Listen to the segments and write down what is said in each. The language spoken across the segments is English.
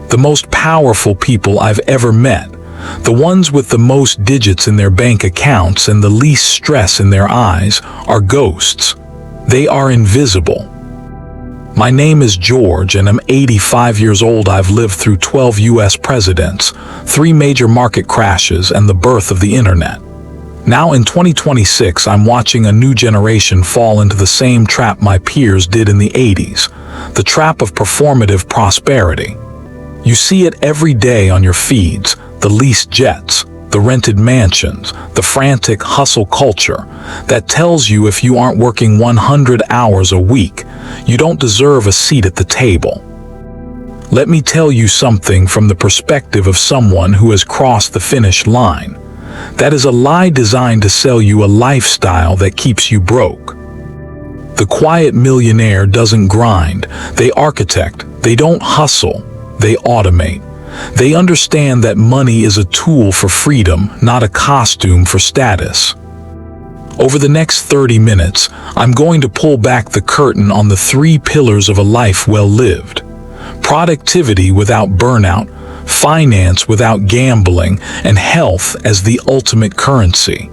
The most powerful people I've ever met, the ones with the most digits in their bank accounts and the least stress in their eyes, are ghosts. They are invisible. My name is George and I'm 85 years old. I've lived through 12 US presidents, 3 major market crashes, and the birth of the internet. Now in 2026, I'm watching a new generation fall into the same trap my peers did in the 80s, the trap of performative prosperity. You see it every day on your feeds, the leased jets, the rented mansions, the frantic hustle culture that tells you if you aren't working 100 hours a week, you don't deserve a seat at the table. Let me tell you something from the perspective of someone who has crossed the finish line. That is a lie designed to sell you a lifestyle that keeps you broke. The quiet millionaire doesn't grind, they architect, they don't hustle, they automate. They understand that money is a tool for freedom, not a costume for status. Over the next 30 minutes, I'm going to pull back the curtain on the 3 pillars of a life well lived. Productivity without burnout, finance without gambling, and health as the ultimate currency.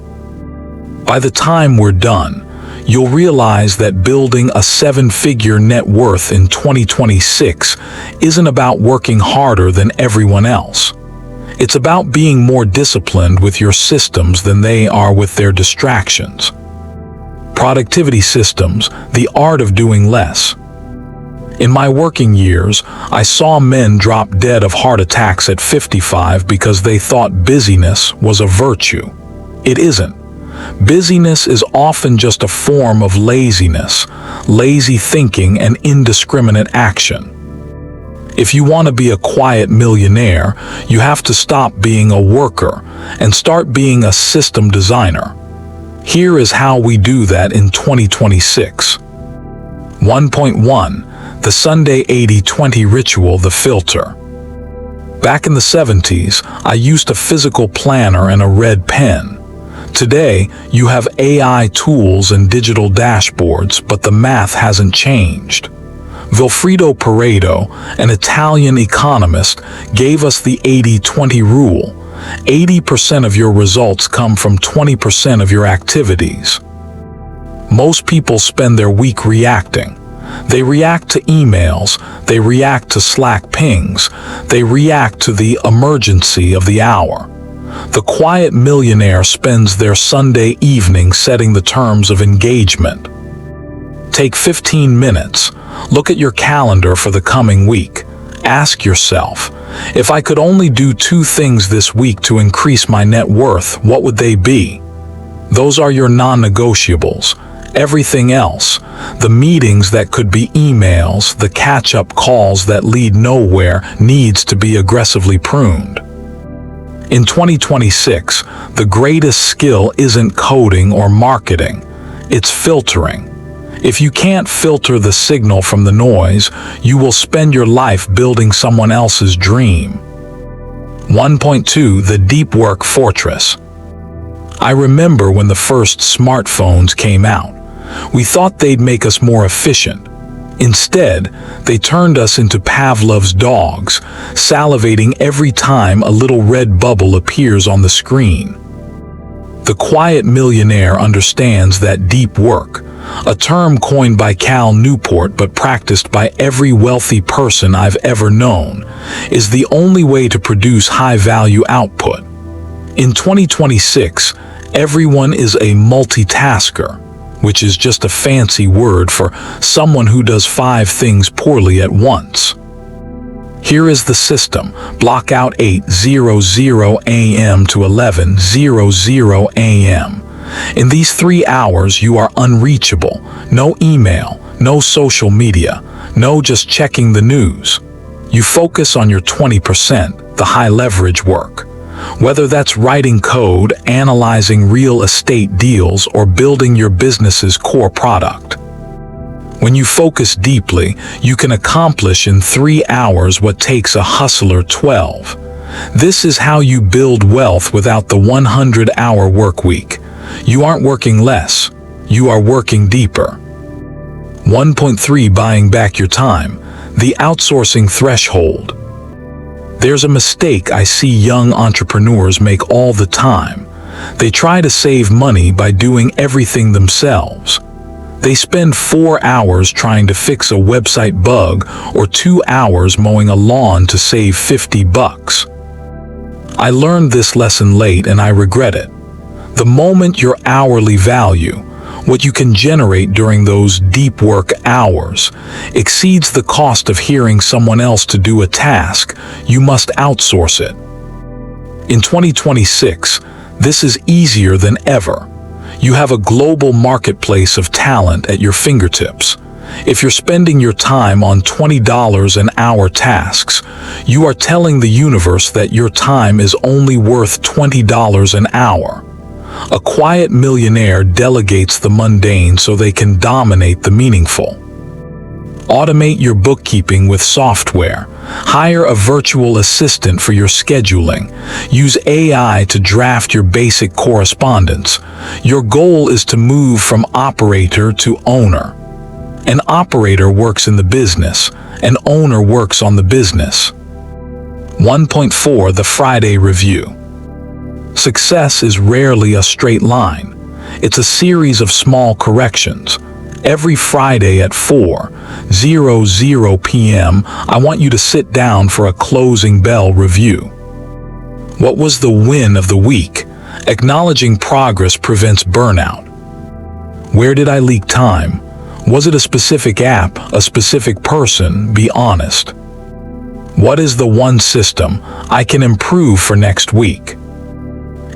By the time we're done, you'll realize that building a 7-figure net worth in 2026 isn't about working harder than everyone else. It's about being more disciplined with your systems than they are with their distractions. Productivity systems, the art of doing less. In my working years, I saw men drop dead of heart attacks at 55 because they thought busyness was a virtue. It isn't. Busyness is often just a form of laziness, lazy thinking, and indiscriminate action. If you want to be a quiet millionaire, you have to stop being a worker and start being a system designer. Here is how we do that in 2026. 1.1. The Sunday 80-20 Ritual, the filter. Back in the 70s, I used a physical planner and a red pen. Today, you have AI tools and digital dashboards, but the math hasn't changed. Vilfredo Pareto, an Italian economist, gave us the 80-20 rule. 80% of your results come from 20% of your activities. Most people spend their week reacting. They react to emails, they react to Slack pings, they react to the emergency of the hour. The quiet millionaire spends their Sunday evening setting the terms of engagement. Take 15 minutes. Look at your calendar for the coming week. Ask yourself, if I could only do 2 things this week to increase my net worth, what would they be? Those are your non-negotiables. Everything else, the meetings that could be emails, the catch-up calls that lead nowhere, needs to be aggressively pruned. In 2026, the greatest skill isn't coding or marketing, it's filtering. If you can't filter the signal from the noise, you will spend your life building someone else's dream. 1.2. The Deep Work Fortress. I remember when the first smartphones came out. We thought they'd make us more efficient. Instead, they turned us into Pavlov's dogs, salivating every time a little red bubble appears on the screen. The quiet millionaire understands that deep work, a term coined by Cal Newport but practiced by every wealthy person I've ever known, is the only way to produce high-value output. In 2026, everyone is a multitasker, which is just a fancy word for someone who does 5 things poorly at once. Here is the system. Block out 8:00 a.m. to 11:00 a.m. In these 3 hours, you are unreachable. No email, no social media, no just checking the news. You focus on your 20%, the high-leverage work. Whether that's writing code, analyzing real estate deals, or building your business's core product. When you focus deeply, you can accomplish in 3 hours what takes a hustler 12. This is how you build wealth without the 100-hour work week. You aren't working less, you are working deeper. 1.3. Buying back your time. The outsourcing threshold. There's a mistake I see young entrepreneurs make all the time. They try to save money by doing everything themselves. They spend 4 hours trying to fix a website bug or 2 hours mowing a lawn to save $50. I learned this lesson late and I regret it. The moment your hourly value, what you can generate during those deep work hours, exceeds the cost of hiring someone else to do a task, you must outsource it. In 2026, this is easier than ever. You have a global marketplace of talent at your fingertips. If you're spending your time on $20 an hour tasks, you are telling the universe that your time is only worth $20 an hour. A quiet millionaire delegates the mundane so they can dominate the meaningful. Automate your bookkeeping with software. Hire a virtual assistant for your scheduling. Use AI to draft your basic correspondence. Your goal is to move from operator to owner. An operator works in the business. An owner works on the business. 1.4 The Friday Review. Success is rarely a straight line. It's a series of small corrections. Every Friday at 4:00 p.m., I want you to sit down for a closing bell review. What was the win of the week? Acknowledging progress prevents burnout. Where did I leak time? Was it a specific app, a specific person? Be honest. What is the one system I can improve for next week?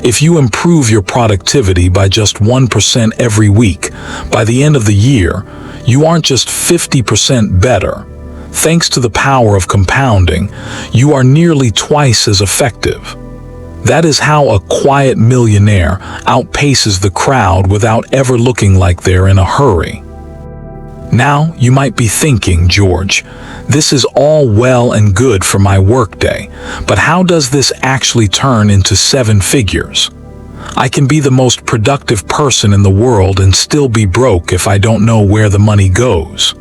If you improve your productivity by just 1% every week, by the end of the year, you aren't just 50% better. Thanks to the power of compounding, you are nearly twice as effective. That is how a quiet millionaire outpaces the crowd without ever looking like they're in a hurry. Now, you might be thinking, George, this is all well and good for my workday, but how does this actually turn into 7 figures? I can be the most productive person in the world and still be broke if I don't know where the money goes.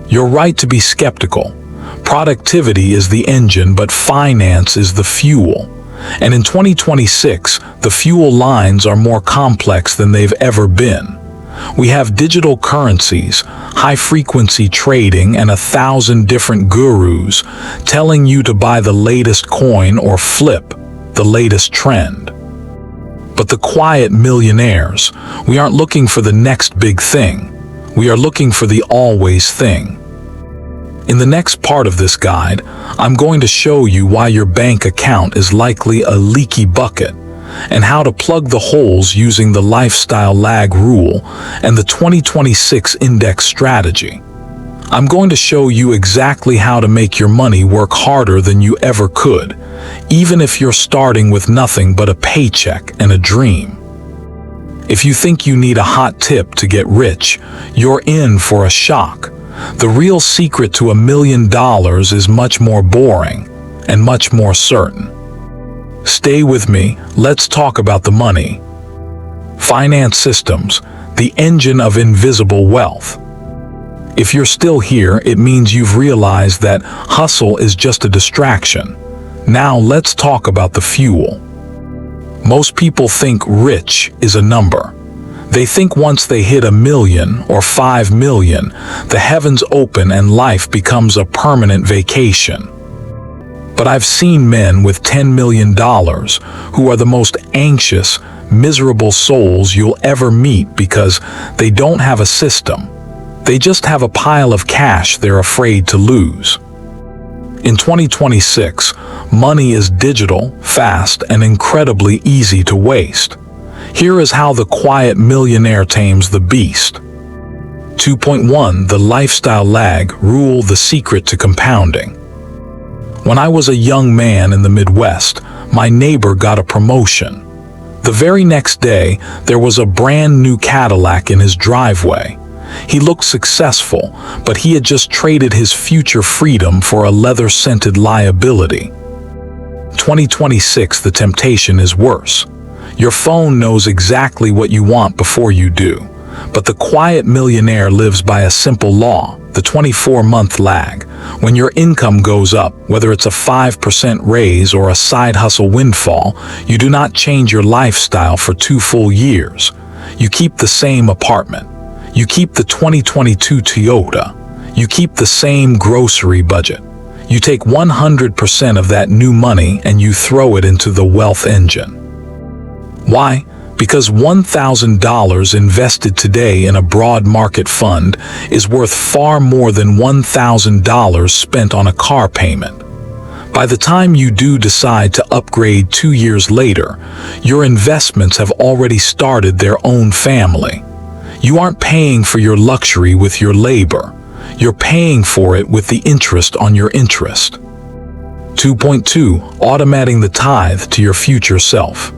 You're right to be skeptical. Productivity is the engine, but finance is the fuel. And in 2026, the fuel lines are more complex than they've ever been. We have digital currencies, high-frequency trading, and 1,000 different gurus telling you to buy the latest coin or flip the latest trend. But the quiet millionaires, we aren't looking for the next big thing. We are looking for the always thing. In the next part of this guide, I'm going to show you why your bank account is likely a leaky bucket, and how to plug the holes using the lifestyle lag rule and the 2026 index strategy. I'm going to show you exactly how to make your money work harder than you ever could, even if you're starting with nothing but a paycheck and a dream. If you think you need a hot tip to get rich, you're in for a shock. The real secret to $1 million is much more boring and much more certain. Stay with me, let's talk about the money. Finance systems, the engine of invisible wealth. If you're still here, it means you've realized that hustle is just a distraction. Now let's talk about the fuel. Most people think rich is a number. They think once they hit 1 million or 5 million, the heavens open and life becomes a permanent vacation. But I've seen men with $10 million who are the most anxious, miserable souls you'll ever meet because they don't have a system. They just have a pile of cash they're afraid to lose. In 2026, money is digital, fast, and incredibly easy to waste. Here is how the quiet millionaire tames the beast. 2.1 The Lifestyle Lag Rule, the secret to compounding. When I was a young man in the Midwest, my neighbor got a promotion. The very next day, there was a brand new Cadillac in his driveway. He looked successful, but he had just traded his future freedom for a leather-scented liability. 2026, the temptation is worse. Your phone knows exactly what you want before you do. But the quiet millionaire lives by a simple law, the 24-month lag. When your income goes up, whether it's a 5% raise or a side hustle windfall, you do not change your lifestyle for 2 full years. You keep the same apartment. You keep the 2022 Toyota. You keep the same grocery budget. You take 100% of that new money and you throw it into the wealth engine. Why? Because $1,000 invested today in a broad market fund is worth far more than $1,000 spent on a car payment. By the time you do decide to upgrade 2 years later, your investments have already started their own family. You aren't paying for your luxury with your labor. You're paying for it with the interest on your interest. 2.2. Automating the tithe to your future self.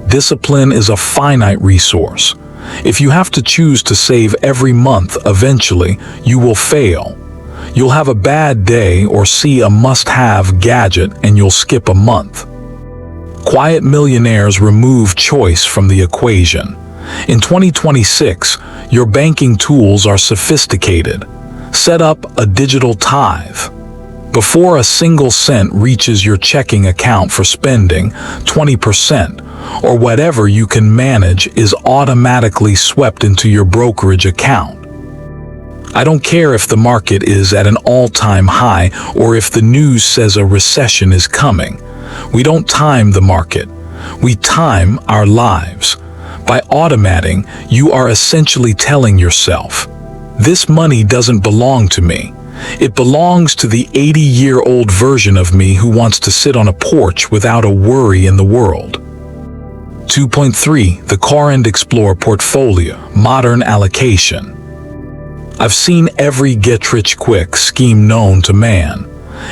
Discipline is a finite resource. If you have to choose to save every month, eventually you will fail. You'll have a bad day or see a must-have gadget and you'll skip a month. Quiet millionaires remove choice from the equation. In 2026, your banking tools are sophisticated. Set up a digital tithe. Before a single cent reaches your checking account for spending, 20%, or whatever you can manage, is automatically swept into your brokerage account. I don't care if the market is at an all-time high or if the news says a recession is coming. We don't time the market. We time our lives. By automating, you are essentially telling yourself, this money doesn't belong to me. It belongs to the 80-year-old version of me who wants to sit on a porch without a worry in the world. 2.3. The Car and Explore Portfolio. Modern allocation. I've seen every get-rich-quick scheme known to man.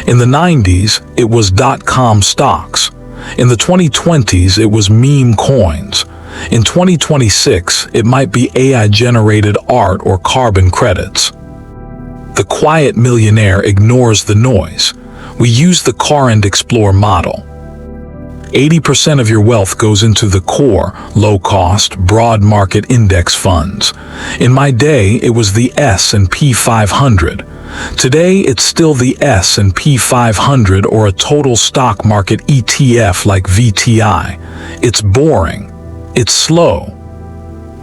In the 90s, it was .com stocks. In the 2020s, it was meme coins. In 2026, it might be AI-generated art or carbon credits. The quiet millionaire ignores the noise. We use the Car and Explore model. 80% of your wealth goes into the core, low-cost, broad market index funds. In my day, it was the S&P 500. Today, it's still the S&P 500 or a total stock market ETF like VTI. It's boring. It's slow.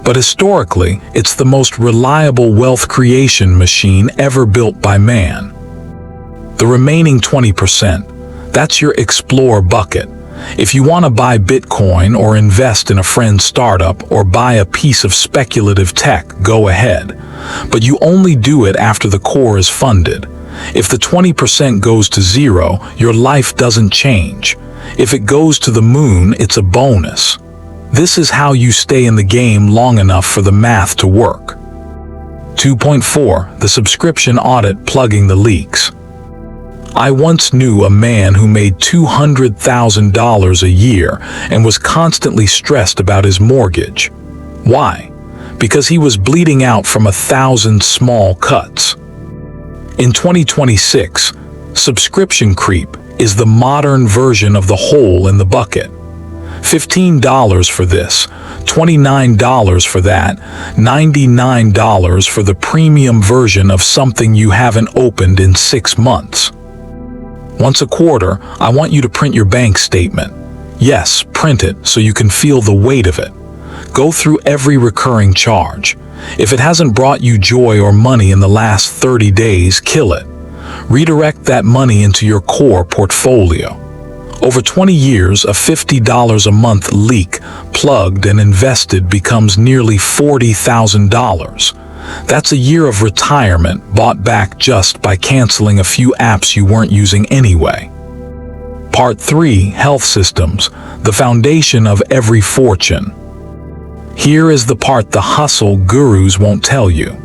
But historically, it's the most reliable wealth creation machine ever built by man. The remaining 20%, that's your explore bucket. If you want to buy Bitcoin or invest in a friend's startup or buy a piece of speculative tech, go ahead. But you only do it after the core is funded. If the 20% goes to zero, your life doesn't change. If it goes to the moon, it's a bonus. This is how you stay in the game long enough for the math to work. 2.4. The subscription audit plugging the leaks. I once knew a man who made $200,000 a year and was constantly stressed about his mortgage. Why? Because he was bleeding out from 1,000 small cuts. In 2026, subscription creep is the modern version of the hole in the bucket. $15 for this, $29 for that, $99 for the premium version of something you haven't opened in 6 months. Once a quarter, I want you to print your bank statement. Yes, print it so you can feel the weight of it. Go through every recurring charge. If it hasn't brought you joy or money in the last 30 days, kill it. Redirect that money into your core portfolio. Over 20 years, a $50 a month leak, plugged and invested, becomes nearly $40,000. That's a year of retirement bought back just by canceling a few apps you weren't using anyway. Part 3. Health systems, the foundation of every fortune. Here is the part the hustle gurus won't tell you.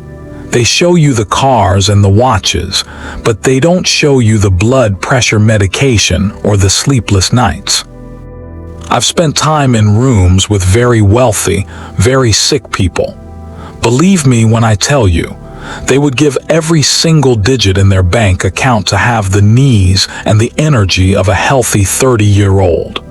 They show you the cars and the watches, but they don't show you the blood pressure medication or the sleepless nights. I've spent time in rooms with very wealthy, very sick people. Believe me when I tell you, they would give every single digit in their bank account to have the knees and the energy of a healthy 30-year-old.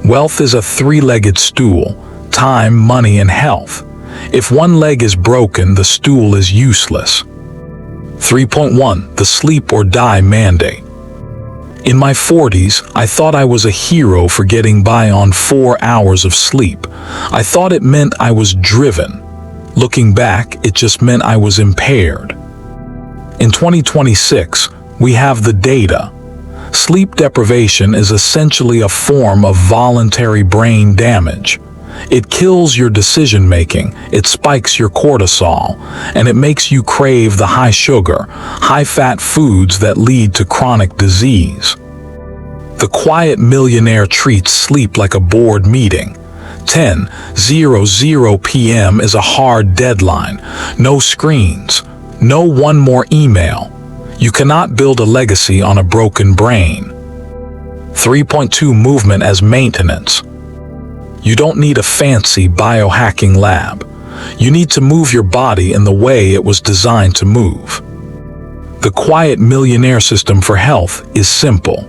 Wealth is a three-legged stool: time, money, and health. If one leg is broken, the stool is useless. 3.1. The sleep or die mandate. In my 40s, I thought I was a hero for getting by on 4 hours of sleep. I thought it meant I was driven. Looking back, it just meant I was impaired. In 2026, we have the data. Sleep deprivation is essentially a form of voluntary brain damage. It kills your decision-making, it spikes your cortisol, and it makes you crave the high-sugar, high-fat foods that lead to chronic disease. The quiet millionaire treats sleep like a board meeting. 10:00 p.m. is a hard deadline. No screens, no one more email. You cannot build a legacy on a broken brain. 3.2. Movement as maintenance. You don't need a fancy biohacking lab. You need to move your body in the way it was designed to move. The quiet millionaire system for health is simple.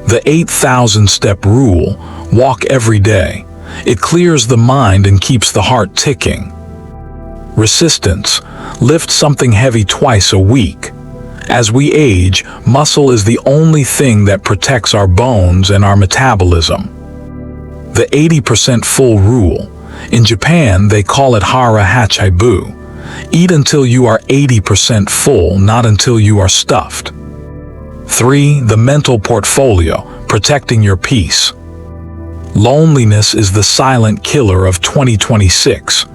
The 8,000-step rule: walk every day. It clears the mind and keeps the heart ticking. Resistance: lift something heavy twice a week. As we age, muscle is the only thing that protects our bones and our metabolism. The 80% full rule. In Japan, they call it hara hachibu. Eat until you are 80% full, not until you are stuffed. 3. The mental portfolio, protecting your peace. Loneliness is the silent killer of 2026.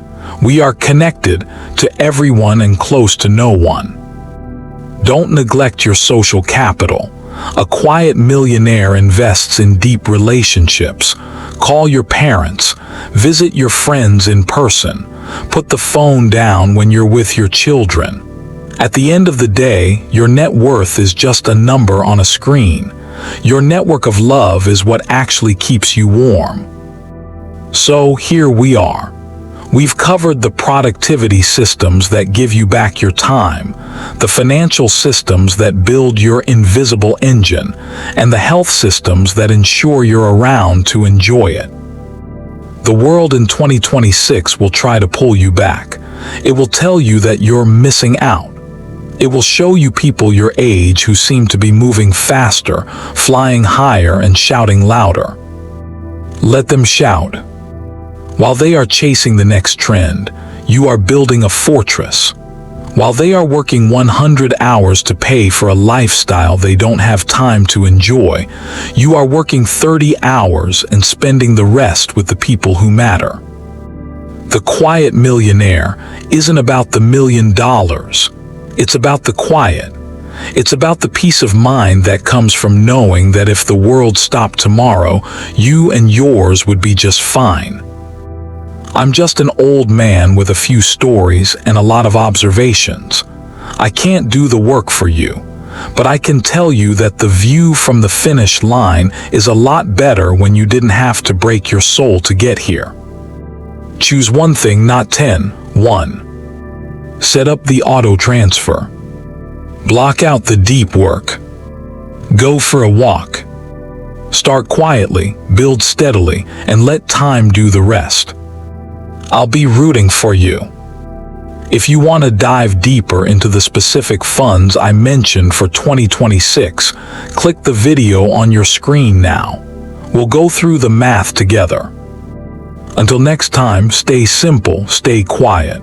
We are connected to everyone and close to no one. Don't neglect your social capital. A quiet millionaire invests in deep relationships. Call your parents. Visit your friends in person. Put the phone down when you're with your children. At the end of the day, your net worth is just a number on a screen. Your network of love is what actually keeps you warm. So here we are. We've covered the productivity systems that give you back your time, the financial systems that build your invisible engine, and the health systems that ensure you're around to enjoy it. The world in 2026 will try to pull you back. It will tell you that you're missing out. It will show you people your age who seem to be moving faster, flying higher, and shouting louder. Let them shout. While they are chasing the next trend, you are building a fortress. While they are working 100 hours to pay for a lifestyle they don't have time to enjoy, you are working 30 hours and spending the rest with the people who matter. The quiet millionaire isn't about the $1 million. It's about the quiet. It's about the peace of mind that comes from knowing that if the world stopped tomorrow, you and yours would be just fine. I'm just an old man with a few stories and a lot of observations. I can't do the work for you, but I can tell you that the view from the finish line is a lot better when you didn't have to break your soul to get here. Choose one thing, not 10. 1. Set up the auto transfer. Block out the deep work. Go for a walk. Start quietly, build steadily, and let time do the rest. I'll be rooting for you. If you want to dive deeper into the specific funds I mentioned for 2026, click the video on your screen now. We'll go through the math together. Until next time, stay simple, stay quiet.